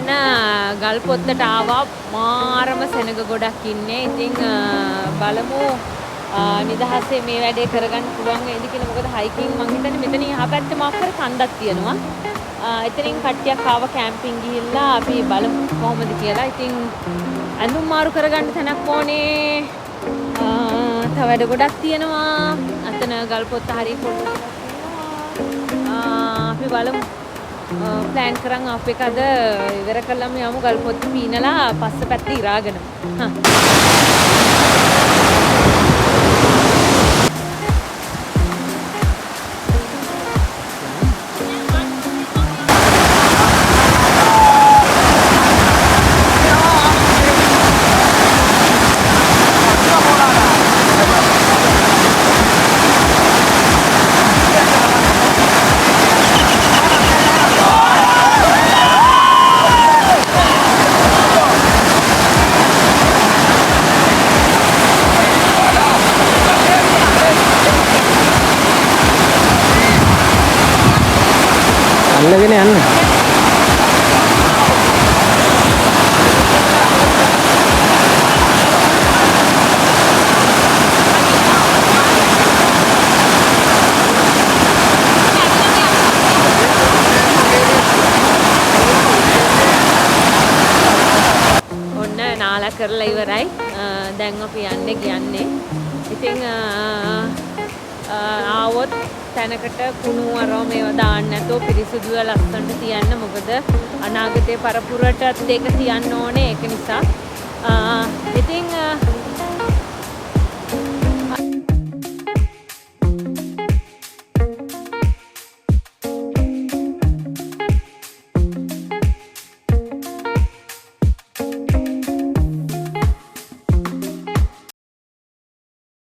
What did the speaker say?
ඔන්න ගල් පොත්තට ආවා මාරම සෙනග ගොඩක් ඉන්නේ. ඉතින් බලමු නිදහසේ මේ වැඩේ කරගන්න පුළුවන් වේද කියලා. මොකද හයිකින් මං හිතන්නේ මෙතනින් එහා පැත්තේ මාක් කර කන්දක් තියෙනවා. එතනින් කට්ටියක් ආව කැම්පින් ගිහිල්ලා අපි බලමු කොහොමද කියලා. ඉතින් ඇඳුම් මාරු කරගන්න තැනක් ඕනේ. තව වැඩ ගොඩක් තියෙනවා. අතන ගල් පොත්ත හරිය පොඩ්ඩක් අපි බලමු. ප්ලෑන් කරන් අප එක අද ඉවර කළාම යමු ගල් පොත්ත පීනලා පස්ස පැත්තේ ඉරාගෙන. අල්ලගෙන යන්න. ඔන්න නාලා කරලා ඉවරයි. දැන් අපි යන්නේ. ඉතින් ආවොත් තැනකට කුණු අරව මේවා දාන්න නැතුව පිරිසිදුව ලස්සනට තියන්න. මොකද අනාගතේ පරපුරටත් ඒක තියන්න ඕනේ. ඒක නිසා ඉතින්